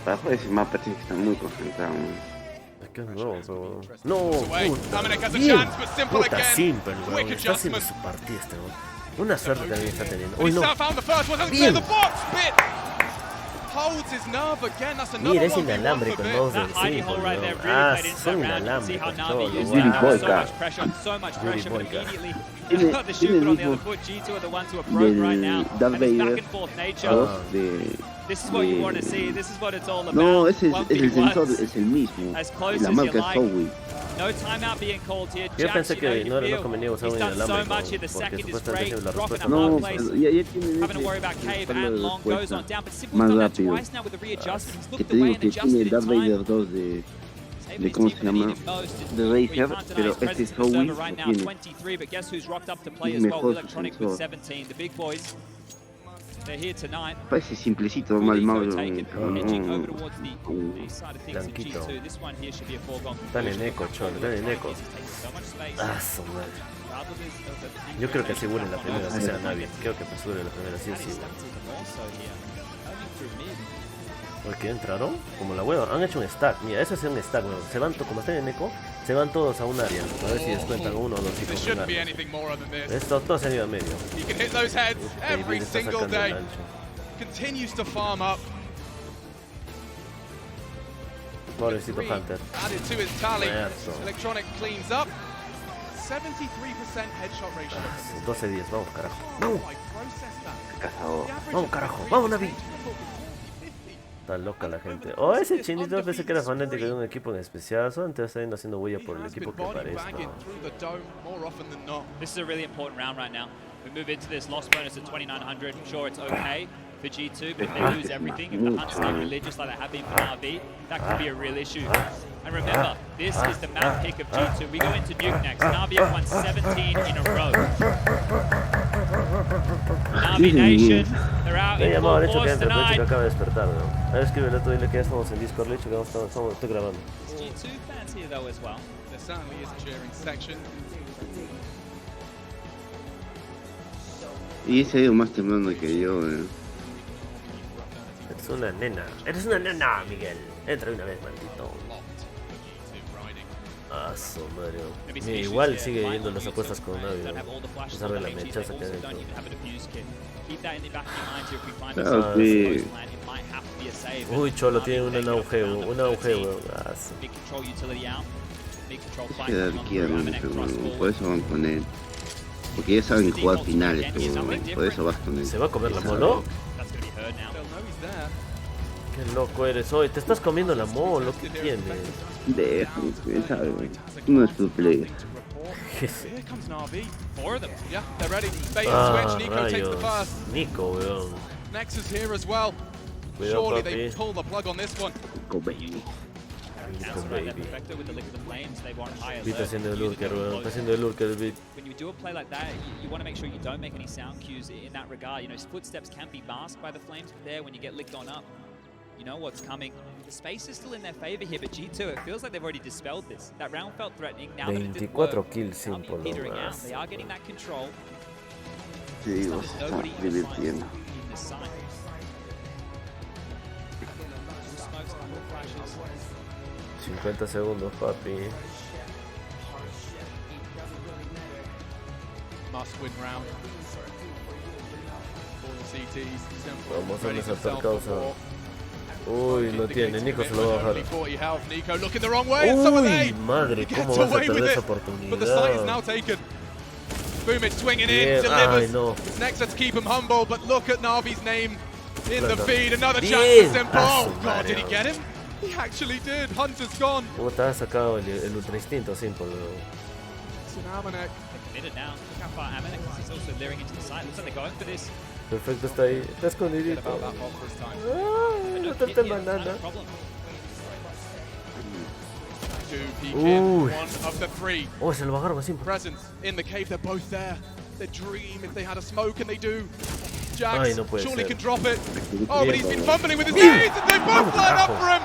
Bajo ese mapa tiene que estar muy concentrado. Es que es nuevo, pero... No, Away. puta. Dominic has a Bien. chance, but simple Puta, again. simple, Quick weón. Está haciendo adjustment. su partida este, weón. Una suerte también está teniendo. But Uy, he's no. now found the first one. Doesn't Bien. clear the box. Bit holds his nerve again. That's another Mira, es 1v1 inalámbrico for el Bit. mouse That del hiding 5, hole right there weón. really Ah, played into son that round. You can see how inalámbricos Navi todos, used weón. that. Boyka. So much pressure, so much pressure, but Boyka. immediately Tiene- got the tiene shoot el put on the mismo other foot. G2 are the ones who are broke right now. Darth And it's back Vader and forth nature. 2 de... This is what you want to see. This is what it's all about. No, ese es el 1v1s. sensor, es el mismo. As close La as marca you es like. Zoe. No timeout being called here. Yo Jax, pensé you know, que you no feel convenía usar he's un done so inalámbrico, much here. The porque second is supuestamente great. la Dropping a respuesta No, mark place. pero ya tiene Having to worry about cave and long goes on down, but Simple's más done that rápido. twice now with the readjustment. He's Que looked te away digo and que adjusted tiene in Darth time. Vader 2 de cómo se llama, de Razer, pero este es Zoe right now, tiene 23, but guess who's rocked up to play es as well? mejor su Electronic with sensor. 17. The big boys, they're here tonight. Parece simplecito, normal mouse. Taken, edging over towards the east side of things in Blanquito. G2. This one here should be a foregone Están en eco, cholo, están en eco. So much space. Ah, su madre. Yo creo que aseguren la primera, si sea Navi. Creo que aseguren la primera, sí, sí. Porque entraron como la hueva. Han hecho un stack. Mira, ese es un stack, weón. Se van, como están en eco, se van todos a un área. A ver si descuentan uno o dos There hijos. shouldn't be anything more other than this. Estos todos se han ido a medio. He can hit those heads every David está single sacando el day. ancho. Continues to farm up. Pobrecito Three Hunter. added to his tally. Eso. Electronic cleans up. 73% headshot ratio. 12-10, vamos carajo. I processed that. Cazador. The average Vamos of carajo, three vamos is Navi. 50. Está loca la gente. Oh, ese chinito pensé que era fanático de un equipo en especial. Solamente está yendo haciendo huella por el equipo que parezca. This is a really important round right now. We move into this loss bonus at 2,900. Sure, it's okay for G2, but if they lose everything, if the Hunts stay religious like they have been for Navi, that could be a real issue. And remember, this is the map pick of G2. We go into Nuke next. Navi have won 17 in a row. Navi Nation, they're out Le he in llamado, full le he dicho que force entre, le he dicho que tonight. acaba de despertar, ¿no? A ver, escríbele tú, dile que ya estamos en Discord, le he dicho que estoy grabando. There's G2 fans here though as well. There certainly is a cheering section. Y ese ha ido más temblando que yo. Eres una nena, Miguel. Entra una vez, maldito. Ah, su madre. Mira, igual sigue yendo las apuestas con Navi, ¿no? A pesar de la mechaza que ha hecho. Claro que Uy, Cholo tiene un auge, weón. Ah, su. se da izquierda, por eso van con él. Porque ya saben jugar finales, pero por eso vas con él. ¿Se va a comer la molo? They'll know he's there. Qué loco eres hoy. Te estás comiendo la molo. ¿Qué tienes? Déjame, sabe, no es pro player. Here comes Navi. Four of them. Yeah, they're ready. Bait and Ah, switch. Nico takes the rayos. first. Nico, weón. Nexus here as well. Cuidado, Surely they papi. pull the plug on this one. Go baby. Nico, baby. Perfecto with the lick of the flames. They want high Beat alert. haciendo el lurker, Really weón. close. Está haciendo el lurker, el beat. When you do a play like that, you want to make sure you don't make any sound cues in that regard. You know, footsteps can be masked by the flames, but there, when you get licked on up, you know what's coming. The space is still in their favor here, but G2, it feels like they've already dispelled this. That round felt threatening. Now that it didn't 24 work, kills sin now they're petering out. más. They are getting that control. Te digo, There's se está nobody in the divirtiendo. side in this side. Two smokes, a couple of flashes. 50 segundos, papi. Must win round. Vamos a desatar causa. Uy, no tiene. Nico se lo va a bajar. Uy, madre, ¿cómo vas a perder esa oportunidad? Boomich swinging in, Bien. delivers. Ay, no. Nexa to keep him humble, but look at Na'Vi's name in the feed. Another Bien. chance for Simple. Ah, Oh, su God, did he madre. get him? He actually did. Hunter's gone. ¿Cómo te has sacado el ultra instinto, Simple? It's an Amanek. Committed now. Look how far Amanek is also leering into the side. Looks like they're going for this. Perfecto, está ahí. Está escondidito. About that box this time. Ay, no te banana. One of the three. Oh, se lo bajaron a Simple. Presence in the cave. They're both there. Their dream if they had a smoke, and they do. Ay, Jax no puede surely ser. can drop it. Oh, but he's been fumbling with his nades, and they both line up for him.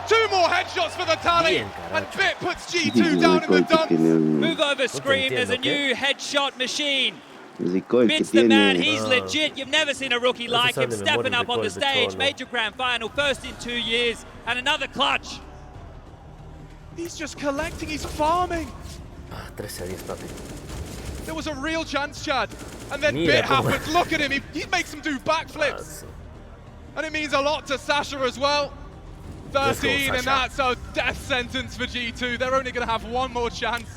Two more headshots for the tally, Bien, and carajo. Bit puts G2 down in the dumps. Move over, Scream. There's a new headshot machine. Bit's the man. He's legit. You've never seen a rookie like him. Stepping up on the stage. Major grand final. First in 2 years. And another clutch. He's just collecting. He's farming. Ah, 13-10, papi. There was a real chance, Chad. And then Mira Bit cómo- happens. Look at him. He makes him do backflips. And it means a lot to Sasha as well. Let's go, 13, and Sasha. that's a death sentence for G2. They're only going to have one more chance.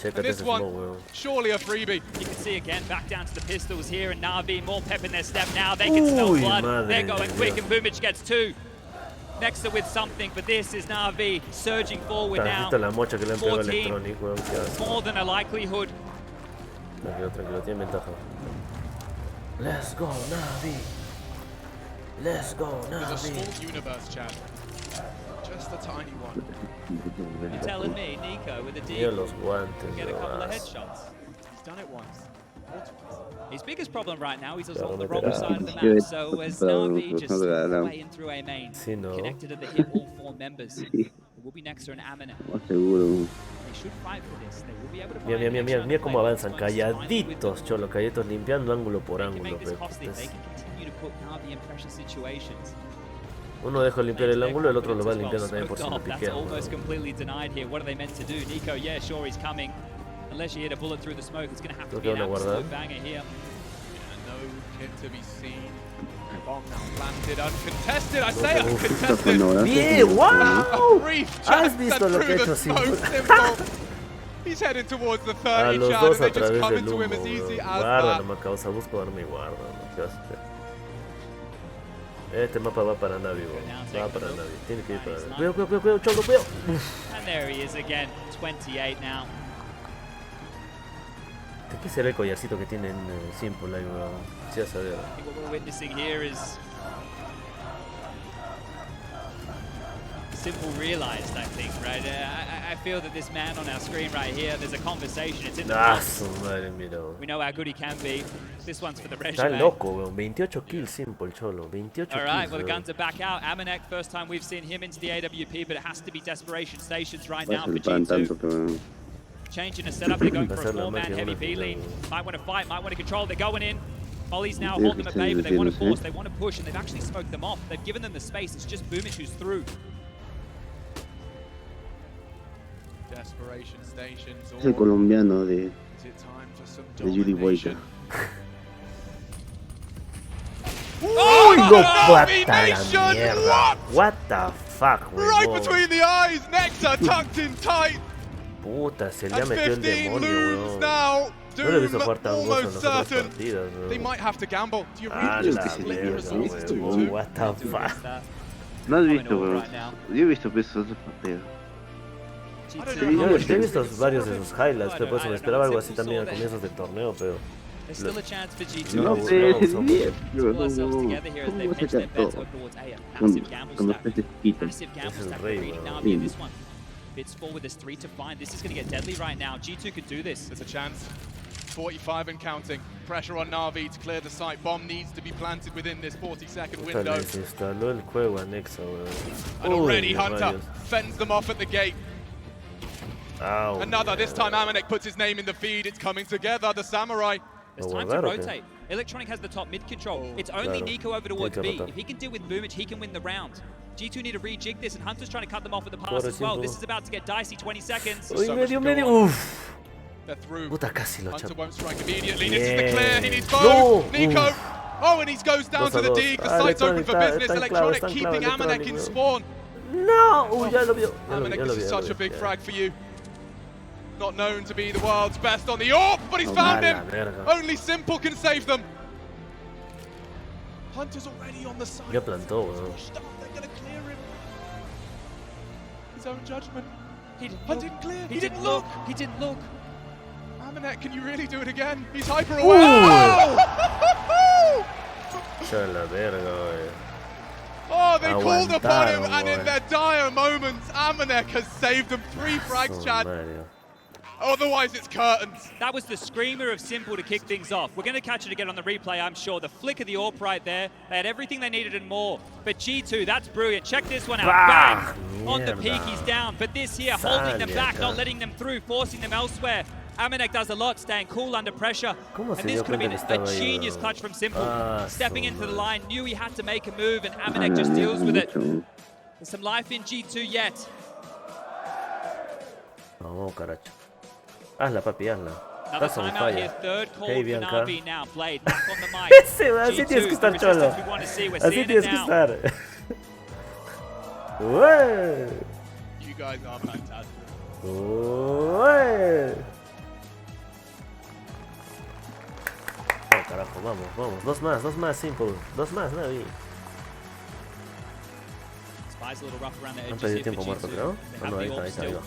Chécate And this ese one, smoke, weón. surely a freebie. You can see again, back down to the pistols here, and Na'Vi more pep in their step now. They can smell Uy, blood. madre They're going de quick, Dios. and Boomich gets 2. Nexa with something, but this is Na'Vi surging forward now. Visto la mocha que le han pegado al 14. Electronic, weón. Qué asco. More than a likelihood. Tranquilo, tranquilo, tiene ventaja. Let's go, Na'Vi. Let's go, There's a Na'Vi. small universe, Chad. Just a tiny one. You're telling me, Nico, with a D, Mira los guantes, get a couple of weón. headshots. He's done it once. His biggest problem right now, he's Claro, on the meterá. wrong side of the map. So as Na'Vi just way in through A main, Sí, no. connected at the hip, all 4 members. It will be Nexa and Amanek. Seguro. They should fight for this. They will be able to Mira, find mira, an mira, extra mira cómo play. avanzan, It's going to find with them. calladitos, cholo, calladitos, limpiando ángulo por They can ángulo. make this Pero costly if they can continue to put Na'Vi in pressure situations. uno deja limpiar el Their ángulo, el otro lo va confidence as limpiando también por si well lo smoked off. piquean. That's almost weón. completely denied here. What are they meant to do? Nico, yeah, sure, he's coming. Unless you hit a bullet through the smoke, it's going to have to Creo be que an van a guardar. absolute banger here. No hit to be seen. Bomb now planted, uncontested. I say Uf. uncontested. Bien, wow. Brief ¿Has chance visto and lo que through ha the hecho smoke. Simple? Simple. He's heading towards the A 30, los Chad, dos and a they just través come del into him humo, as easy weón. as Guarda, that. no me causa, busco arma y guarda, no, ¿qué vas a hacer? Este mapa va para Na'Vi, weón. Va para Na'Vi, tiene que ir para Na'Vi. Cuidado, cuidado, cuidado, cholo, cuidado. Uf. And there he is again, 28 now. ¿De qué será el collarcito que tienen Simple ahí, weón? Sí, a saber. I think what we're witnessing here is Simple realized, I think, right? I feel that this man on our screen right here, there's a conversation. It's in the Ah, mouth. su madre, mira, weón. We know how good he can be. This one's for the Está resume. loco, weón. 28 kills Simple, cholo. 28 All right, kills, well, the weón. guns are back out. Amanek, first time we've seen him into the AWP, but it has to be desperation stations right now for Pan tanto G2. que Changing the setup, they're going for a Pasar la 4-man máquina, heavy una B-lean. fila. Might want to fight, might want to control. They're going in. Molly's now Yeah, holding them at bay, but they want to yeah. force, they want to push, and they've actually smoked them off. They've given them the space. It's just Boomich who's through. Desperation stations. es el colombiano de Is it time for some Judy Boyka. domination? ¡Uy, no! Na'Vi ¡What la Nation! mierda! What? What the fuck, Right weón? between the eyes, Nexa tucked in tight, Puta, se le ha and metido el 15 demonio, looms weón. now. No le he visto Doom jugar tan gozo en almost las otras certain. partidas, They weón. might have to gamble. Do you A really la just split the mierda, results weón. 2-2? What the fuck? No has Coming visto, over weón. right now. Yo he visto esos partidos. I don't G2, know. Yo he visto varios de sus highlights, pero pues I me don't esperaba know, algo así Simple también al saw comienzos del torneo, pero There's still a chance for G2. No, No, pero no, es bien. Pull ourselves together here as ¿Cómo they vas a pitch their sacar bets todo? towards A Con massive gamble los stack. peces quitas. Massive gamble Ese es el stack rey, leading weón. Na'Vi in this one. Bits forward, there's 3 to find. This is going to get deadly right now. G2 could do this. There's a chance. 45 and counting. Pressure on Na'Vi to clear the site. Bomb needs to be planted within this 40-second puta, window. les instaló el juego a Nexa, weón. And already Uy, Hunter rayos. fends them off at the gate. Au, Another, this time mierda. Amanek puts his name in the feed. It's coming together. The Samurai There's time to rotate. Electronic has the top mid control. It's only Nico over towards B. If he can deal with Boomich, he can win the round. G2 need to rejig this, and Hunter's trying to cut them off at the pass as well. This is about to get dicey. 20 seconds. Medio. They're through. Puta, casi lo Hunter chapa. won't strike immediately. This is the clear. He needs both. Nico. Oh, and he goes down to the dig. The site's open for business. Electronic keeping Amanek in spawn. No! Ya lo vio. Amanek, this is such a big frag for you. Not known to be the world's best on the AWP, but he's found him. Only Simple can save them. Hunter's already on the side. Ya plantó, weón. They're gonna clear him. His own judgment. He didn't clear. He didn't look. He didn't look. Amanek, can you really do it again? He's hyper aware. Echa la verga, wey. Oh, they called upon him, and in their dire moments, Amanek has saved them 3 frags, Chad. Otherwise, it's curtains. That was the screamer of Simple to kick things off. We're going to catch it again on the replay, I'm sure. The flick of the AWP right there. They had everything they needed and more. But G2, that's brilliant. Check this one out. Bang! On the peak, he's down. But this here, holding them back, not letting them through, forcing them elsewhere. Amanek does a lot, staying cool under pressure. And this could have been a genius clutch from Simple. Stepping into the line, knew he had to make a move, and Amanek just deals with it. There's some life in G2 yet. No, caracho. Hazla, papi, hazla. Another timeout here, third call for Na'Vi now. Blade back on the mic. Así tienes que estar, cholo. Así tienes que estar. You guys are fantastic. Oh, carajo, vamos, vamos. Dos más, Simple. Dos más, Na'Vi. Spy's a little rough around the Han edges perdido here for tiempo muerto, G2. creo. They have No, the ahí AWP está, ahí still. va.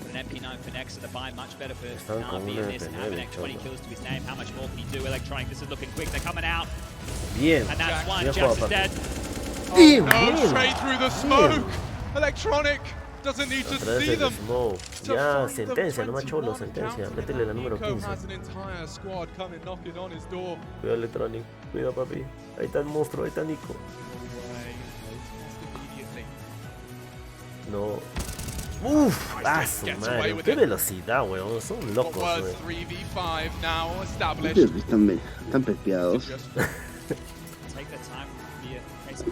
An MP9 for next to the buy, much better for Están con Na'Vi un in this. And MP9, Amanek, 20 cholo. kills to his name. How much more can he do? Electronic, this is looking quick. They're coming out. Bien. And that's one. Bien Jax jugado, is dead. Oh, no, straight through the smoke. Electronic doesn't need to see them. Ya, sentencia, no más cholo, sentencia. Métele la número 15. Has an entire squad coming knocking on his door. Cuidado, Electronic. Cuidado, papi. Ahí está el monstruo, ahí está Nico. No. Uf, a su madre. Qué velocidad, weón. Son locos, weón. 3v5 now established. Están pepeados.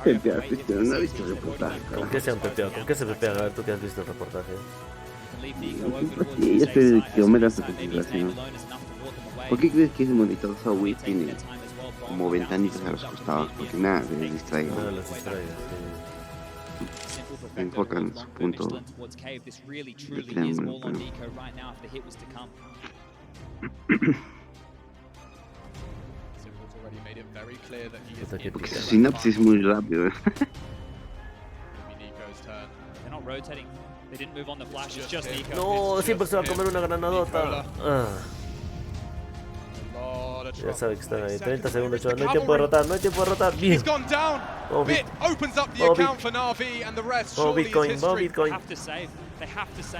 Pepeados, Cristiano, no he visto el reportaje. ¿Con qué se han pepeado? ¿Con qué se pepean? A ver, tú que has visto el reportaje. Sí, ya estoy de kilómetros de configuración. ¿Por qué crees que ese monitor Huawei tiene como ventanitas a los costados? Porque nada, se distraiga. Nada, las distraigas, Se enfocan en su punto de triángulo. Porque su sinapsis es muy rápido. No, siempre se va a comer una granadota. Ya sabe que están ahí. 30 segundos, chaval. No hay tiempo de rotar, no hay tiempo de rotar. Bien. Vamos, Bitcoin, vamos, Bitcoin.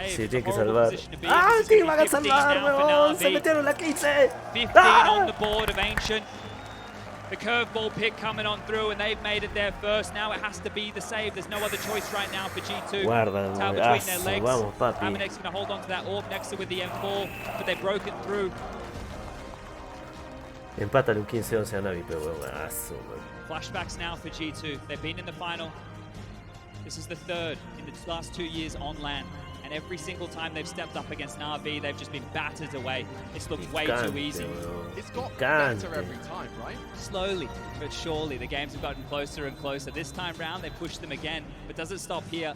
Sí, tiene que salvar. ¡Ah, sí, van a salvar, weón! Se metieron la 15. 15 on the board of Ancient. The curveball pick coming on through, and they've made it their first. Now it has to be the save. There's no other choice right now for G2. Guarda, between their legs. Vamos, papi. Amanek's going to hold on to that AWP next to with the M4, but they've broken through. Empátale un 15-11 a Na'Vi, pero weón, Flashbacks now for G2. They've been in the final. This is the third in the last 2 years on LAN. And every single time they've stepped up against Na'Vi, they've just been battered away. It's looked way too easy. It's got better every time, right? Slowly, but surely, the games have gotten closer and closer. This time round, they pushed them again, but doesn't stop here.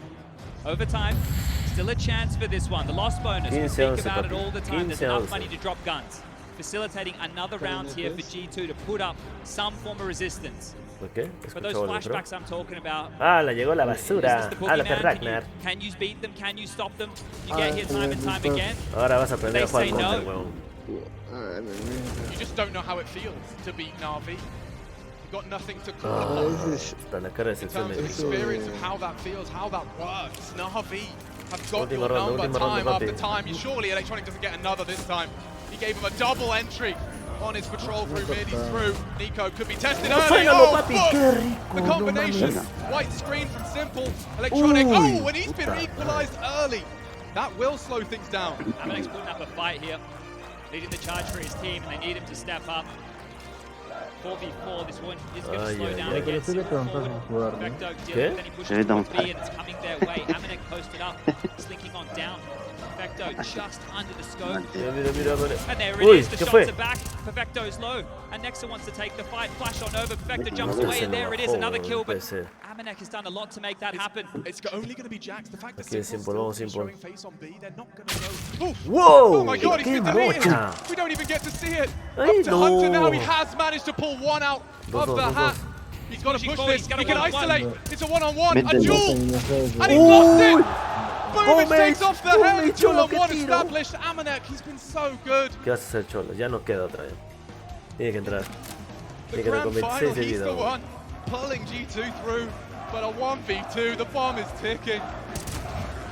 Overtime, still a chance for this one. The loss bonus, we speak about it all the time. There's enough money to drop guns. Facilitating another round here for G2 to put up some form of resistance. Okay, but those flashbacks I'm talking about. Ah, la llegó la basura. Ah, la Ragnar. Can you beat them? Can you stop them? You get here time and time again. Ahora vas a aprender a jugar contra el weón. You just don't know how it feels to beat Na'Vi. You've got nothing to call upon. Está la cara de excepción. In terms of experience of how that feels, how that works. Na'Vi have got your number time after time. Surely Electronic doesn't get another this time. He gave him a double entry on his patrol through mid. He's through. Nico could be tested early. Oh, look! The combination. White screen from Simple. Electronic. Oh, and he's been equalized early. That will slow things down. Amanek's putting up a fight here. leading the charge for his team, and they need him to step up. 4v4, this one is going to slow down again. Perfecto dealing with any pushes towards B, and it's coming their way. Amanek posted up, slinking on down. Perfecto just under the scope. And there it is, the shots are back. Perfecto's low, and Nexa wants to take the fight. Flash on over, Perfecto jumps away, and there it is, another kill. But Amanek has done a lot to make that happen. It's only going to be Jax. The fact that Simple's still showing face on B, they're not going to go. Whoa! Oh my god, he's been deleted. We don't even get to see it. Up to Hunter now, he has managed to pull one out of the hat. He's got to push this, he can isolate. It's a one-on-one, a duel, and he lost it! Boom, it takes off the head, 2-on-1 established. Amanek, he's been so good. ¿Qué vas a hacer, Cholo? Ya no queda otra vez. Tiene que entrar. The Tiene que entrar grand con final, 26 de he's vida. the one pulling G2 through, but a 1v2, the bomb is ticking.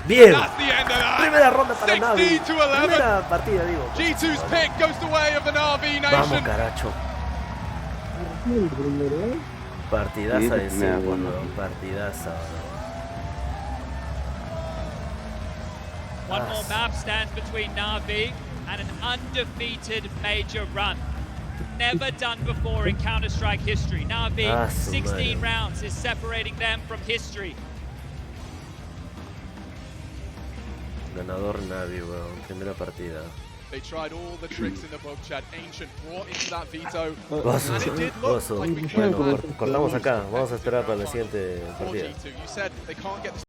Bien. That's the end of that. Primera ronda para 16 Navi. to 11. Primera partida, digo. G2's pick goes the way of the Navi Vamos, Nation. caracho. Partidaza de segundo, partidaza. One more map stands between Na'Vi and an undefeated major run. Never done before in Counter-Strike history. Na'Vi, 16 rounds is separating them from history. Ganador Navi, weón. Primera partida. They tried all the tricks in the book, Chad. Ancient brought into that veto. Oso, And it did look oso. like we Bueno, could have cortamos acá. Vamos a esperar para la siguiente partida. G2. You said they can't get the